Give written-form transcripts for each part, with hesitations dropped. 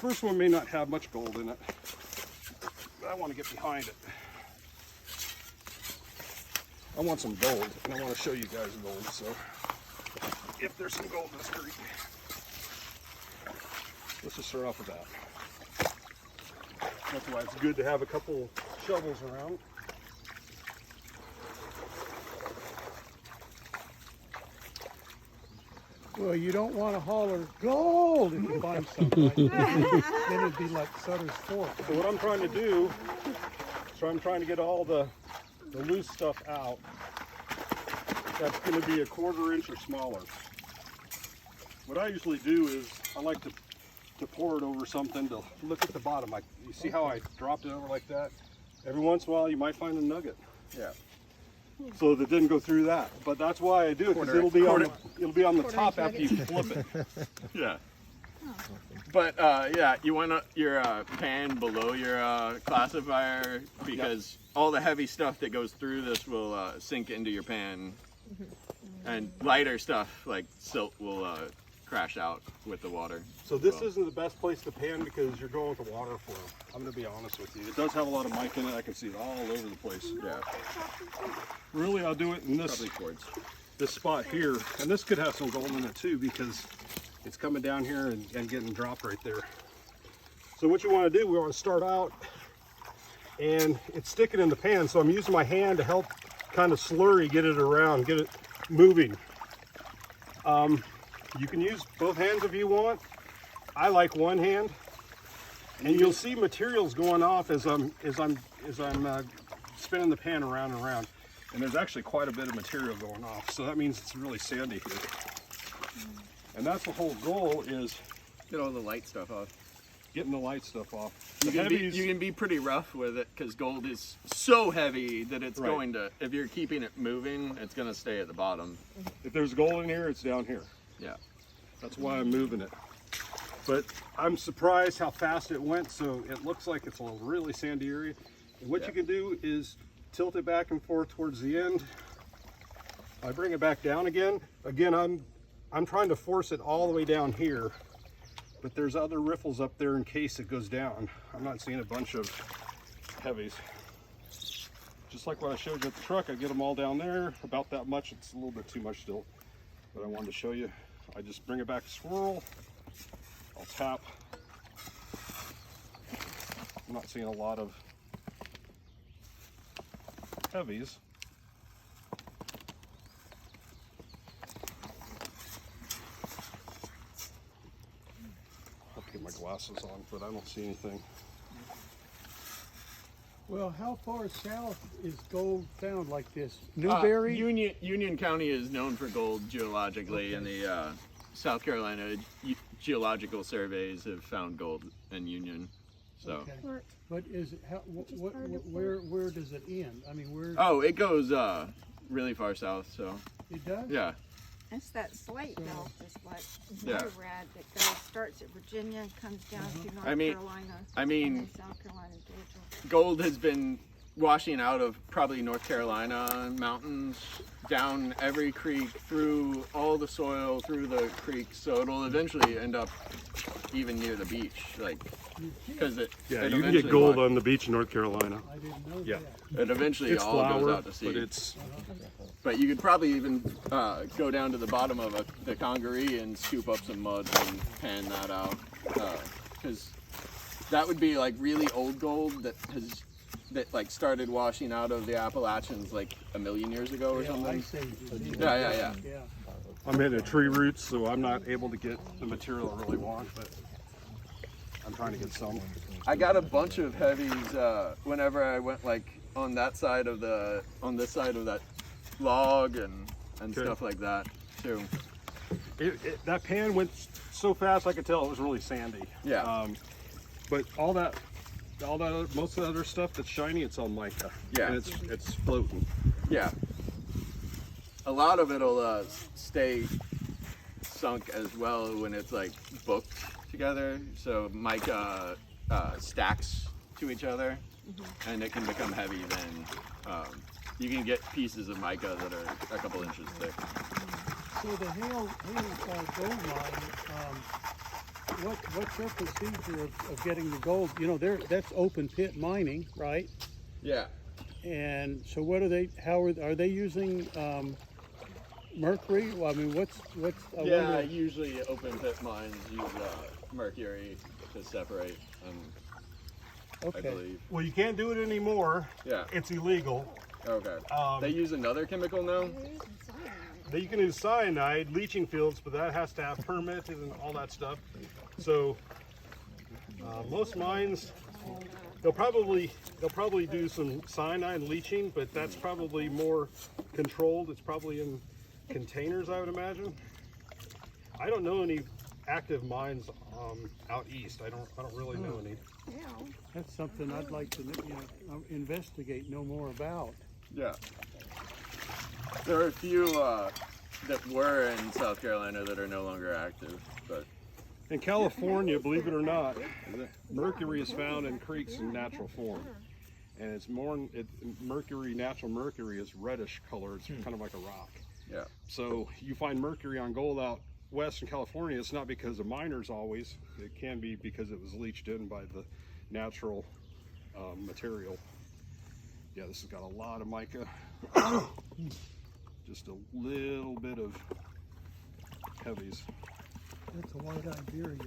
first one may not have much gold in it, but I want to get behind it. I want some gold, and I want to show you guys gold, so if there's some gold in this creek, let's just start off with that. That's why it's good to have a couple shovels around. Well, you don't want to holler gold if you find something. Then it'd be like Sutter's Fork. So what I'm trying to do, I'm trying to get all the loose stuff out. That's going to be a 1/4 inch or smaller. What I usually do is I like to pour it over something to look at the bottom. You see how I dropped it over like that? Every once in a while you might find a nugget. Yeah. So that didn't go through that. But that's why I do it, because it'll be on the top after you flip it. Yeah. But yeah, you want your pan below your classifier, because all the heavy stuff that goes through this will sink into your pan, and lighter stuff like silt will crash out with the water. So this isn't the best place to pan because you're going with the water flow. I'm going to be honest with you. It does have a lot of mica in it. I can see it all over the place. Yeah. Really, I'll do it in this spot here. And this could have some gold in it too, because it's coming down here and getting dropped right there. So what you want to do, we want to start out and it's sticking in the pan. So I'm using my hand to help kind of slurry get it around, get it moving. You can use both hands if you want. I like one hand, and you'll see materials going off as I'm spinning the pan around and around. And there's actually quite a bit of material going off, so that means it's really sandy here. And that's the whole goal, is get all the light stuff off. Getting the light stuff off. You can be pretty rough with it, because gold is so heavy that it's going to, if you're keeping it moving, it's going to stay at the bottom. If there's gold in here, it's down here. Yeah. That's why I'm moving it. But I'm surprised how fast it went, so it looks like it's a really sandy area. And what you can do is tilt it back and forth towards the end. I bring it back down again. Again, I'm trying to force it all the way down here, but there's other riffles up there in case it goes down. I'm not seeing a bunch of heavies. Just like what I showed you at the truck, I get them all down there, about that much. It's a little bit too much still, but I wanted to show you. I just bring it back, swirl, I'll tap. I'm not seeing a lot of heavies. I have to get my glasses on, but I don't see anything. Well, how far south is gold found like this? Newberry? Union County is known for gold geologically, and the South Carolina geological surveys have found gold in Union. So, but is it where does it end? I mean, where? Oh, it goes really far south. So it does. Yeah. It's that slate belt is what Yeah. rad that starts at Virginia and comes down to North Carolina. I mean, and then South Carolina, Georgia. Gold has been washing out of probably North Carolina mountains, down every creek, through all the soil, through the creeks, so it'll eventually end up even near the beach, like, because it you can get gold on the beach in North Carolina. I didn't know that. It eventually It's all flour, goes out to sea. But you could probably even go down to the bottom of the Congaree and scoop up some mud and pan that out, because that would be like really old gold that like started washing out of the Appalachians like 1 million years ago or something. Yeah. I'm hitting tree roots, so I'm not able to get the material I really want, but I'm trying to get some. I got a bunch of heavies whenever I went like on this side of that log and stuff like that too. That pan went so fast I could tell it was really sandy. Yeah. But most of the other stuff that's shiny, it's all mica. Yeah. And it's floating. Yeah. A lot of it'll stay sunk as well when it's like booked together. So mica stacks to each other, and it can become heavy then. You can get pieces of mica that are a couple inches thick. So the Hale gold mine, what's their procedure of getting the gold? You know, that's open pit mining, right? Yeah. And so what are they? How are they using mercury? Well, I mean, what's I Yeah, wonder- usually open pit mines use mercury to separate them, I okay. believe. Well, you can't do it anymore. Yeah. It's illegal. Okay. Um, They use another chemical now? You can use cyanide, leaching fields, but that has to have permits and all that stuff. So most mines, they'll probably do some cyanide leaching, but that's probably more controlled. It's probably in containers, I would imagine. I don't know any active mines out east. I don't really know any. That's something I'd like to investigate, know more about. Yeah. There are a few that were in South Carolina that are no longer active, but In California, believe it or not, mercury is found in creeks in natural form. And it's natural mercury is reddish color. It's kind of like a rock. yeah. So you find mercury on gold out west in California. It's not because of miners always. It can be because it was leached in by the natural material. Yeah, this has got a lot of mica. Just a little bit of heavies. That's a white Iberia.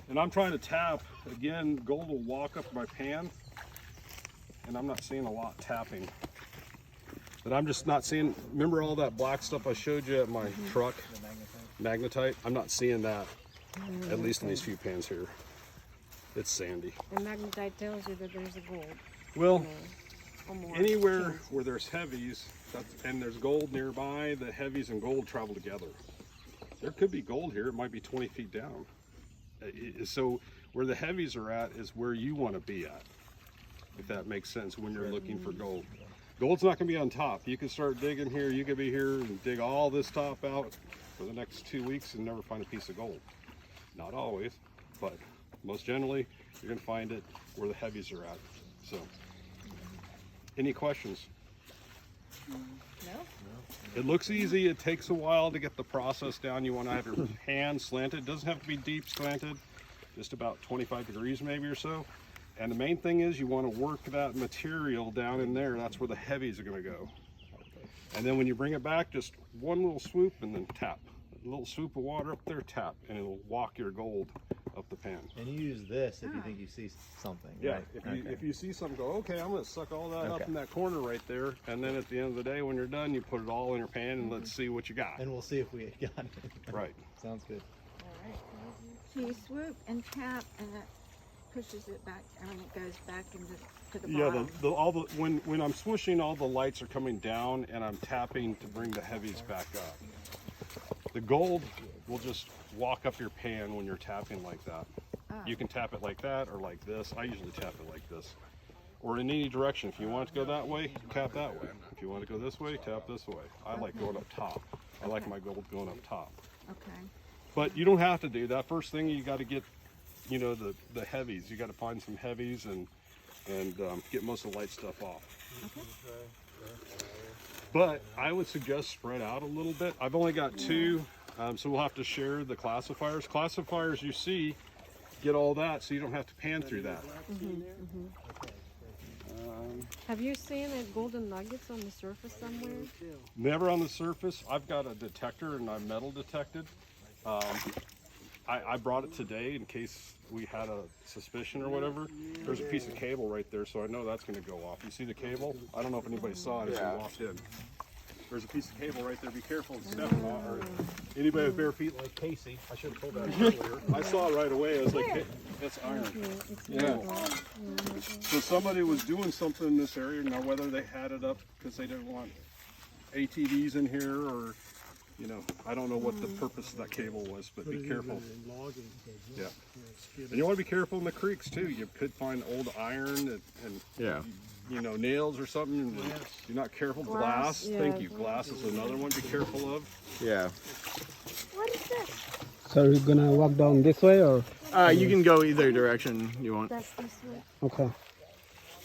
And I'm trying to tap. Again, gold will walk up my pan. And I'm not seeing a lot tapping. But I'm just not seeing, remember all that black stuff I showed you at my truck? Magnetite? I'm not seeing that, at least in these few pans here. It's sandy. The magnetite tells you that there's a gold. Well, Or more. anywhere where there's heavies and there's gold nearby, the heavies and gold travel together. There could be gold here. It might be 20 feet down. So where the heavies are at is where you want to be at, if that makes sense when you're looking for gold. Gold's not going to be on top. You can start digging here. You could be here and dig all this top out for the next 2 weeks and never find a piece of gold. Not always, but most generally, you're going to find it where the heavies are at. So, any questions? No? It looks easy. It takes a while to get the process down. You want to have your hand slanted. It doesn't have to be deep slanted, just about 25 degrees maybe or so. And the main thing is you want to work that material down in there. That's where the heavies are going to go. And then when you bring it back, just one little swoop and then tap. A little swoop of water up there, tap, and it'll walk your gold up the pan. And you use this if you think you see something. Yeah, Right? if you see something, go, okay, I'm going to suck all that up Okay. in that corner right there. And then at the end of the day, when you're done, you put it all in your pan and let's see what you got. And we'll see if we got it. Right. Sounds good. So you swoop and tap, and it pushes it back. I mean, it goes back into the Yeah, bottom. when I'm swooshing, all the lights are coming down, and I'm tapping to bring the heavies back up. The gold will just walk up your pan when you're tapping like that. You can tap it like that or like this. I usually tap it like this, or in any direction. If you want it to go that way, tap that way. If you want to go this way, tap this way. I like going up top. I like my gold going up top. Okay. But you don't have to do that. First thing, you got to get, the heavies. You got to find some heavies and get most of the light stuff off. But I would suggest spread out a little bit. I've only got two, so we'll have to share the classifiers. Classifiers, you see, get all that, so you don't have to pan through that. Have you seen golden nuggets on the surface somewhere? Never on the surface. I've got a detector and I'm metal detected. I brought it today in case we had a suspicion or whatever. There's a piece of cable right there, so I know that's going to go off. You see the cable? I don't know if anybody saw it as Yeah. you walked in. There's a piece of cable right there. Be careful of stepping on it. Or anybody with bare feet like Casey. I should have told that earlier. I saw it right away. I was like, hey, that's iron. Yeah. So somebody was doing something in this area. Now, whether they had it up because they didn't want ATVs in here or, I don't know what the purpose of that cable was, but be careful. Logging. Yeah. And you want to be careful in the creeks too. You could find old iron and Yeah. nails or something. And you're not careful. Glass. yeah. Thank you. Glass is another one. Be careful of. Yeah. What is this? So you're gonna walk down this way or? You can go either direction you want. That's this way. Okay.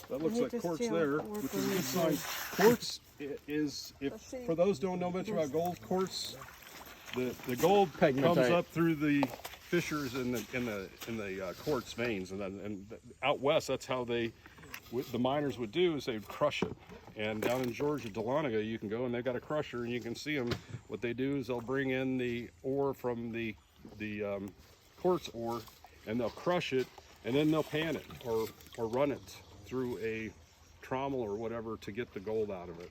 That looks You like just quartz feel there, work which is a on good this sign. Quartz is, if for those who don't know much about gold, quartz, the gold comes Pegmatite. up through the fissures in the quartz veins, and out west, that's how the miners would do is they'd crush it. And down in Georgia, Dahlonega, you can go and they've got a crusher, and you can see them. What they do is they'll bring in the ore from the quartz ore, and they'll crush it, and then they'll pan it or run it through a trommel or whatever to get the gold out of it.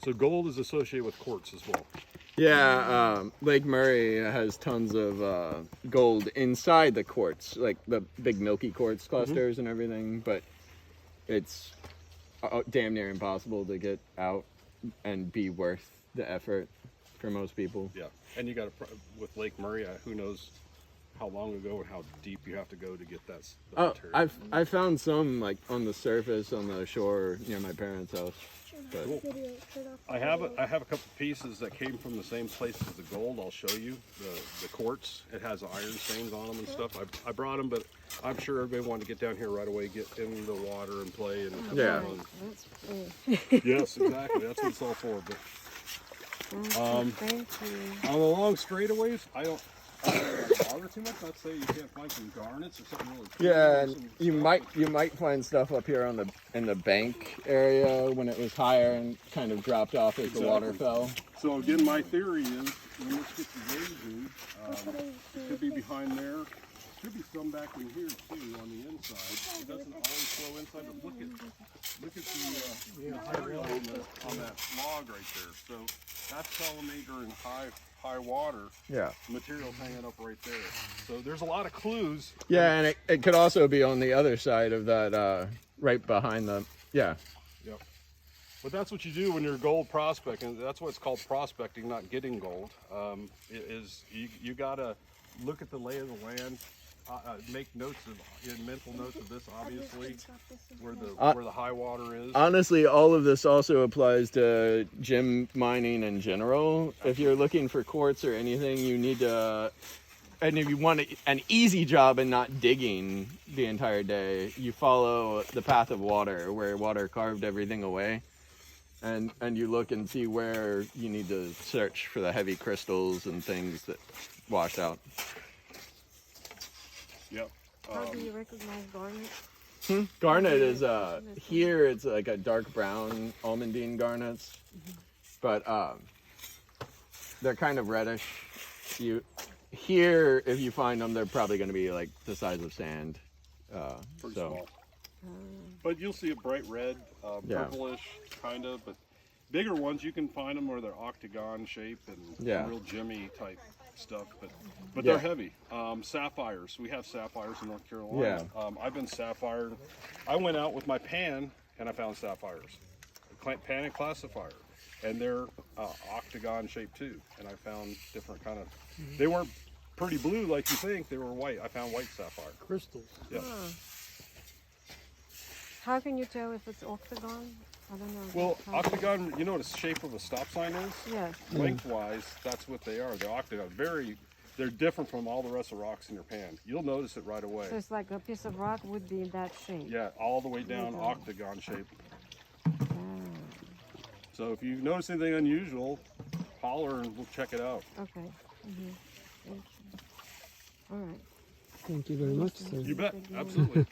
So gold is associated with quartz as well. Yeah, Lake Murray has tons of gold inside the quartz, like the big milky quartz clusters and everything, but it's damn near impossible to get out and be worth the effort for most people. Yeah, and you got with Lake Murray, who knows how long ago and how deep you have to go to get that material. I found some like on the surface on the shore near my parents' house. But Cool. I have a couple pieces that came from the same place as the gold. I'll show you the quartz. It has iron stains on them and stuff. I brought them, but I'm sure everybody wanted to get down here right away, get in the water and play and Yeah. fun. That's cool. Yes, exactly. That's what it's all for. But Thank you. on the long straightaways, I don't bother too much. I'd say you can't find some garnets or something really cool. yeah, and Some- you might find stuff up here on in the bank area when it was higher and kind of dropped off as the water fell. So again, my theory is when this gets raising, it could be behind there. Could be some back in here too on the inside. It doesn't always flow inside, but look at the material on that log right there. So that's collimator in high water. Yeah. Material hanging up right there. So there's a lot of clues. Yeah, and it could also be on the other side of that, right behind the, yeah. Yep. But that's what you do when you're gold prospecting. That's what it's called, prospecting, not getting gold. You gotta look at the lay of the land, make notes mental notes of this, obviously, where the high water is. Honestly, all of this also applies to gem mining in general. If you're looking for quartz or anything, you need to, and if you want an easy job and not digging the entire day, you follow the path of water, where water carved everything away. And you look and see where you need to search for the heavy crystals and things that wash out. Yep. How do you recognize garnet? Garnet is here it's like a dark brown almandine garnets, but they're kind of reddish. Here if you find them, they're probably going to be like the size of sand. Pretty small. But you'll see a bright red, purplish kind of, but bigger ones you can find them where they're octagon shaped and real gemmy type stuff, but they're heavy. Sapphires, we have sapphires in North Carolina. I've been sapphire. I went out with my pan and I found sapphires, pan and classifier, and they're octagon shaped too. And I found different kind of. They weren't pretty blue like you think. They were white. I found white sapphire. Crystals. Yeah. How can you tell if it's octagon? I don't know. Well, How- octagon, you know what the shape of a stop sign is? Yes. Lengthwise, that's what they are. They're octagon. They're different from all the rest of the rocks in your pan. You'll notice it right away. So it's like a piece of rock would be that shape. Yeah, all the way down, Okay. octagon shape. Ah. So if you notice anything unusual, holler and we'll check it out. Okay. Thank you. All right. Thank you very much, sir. You bet, absolutely.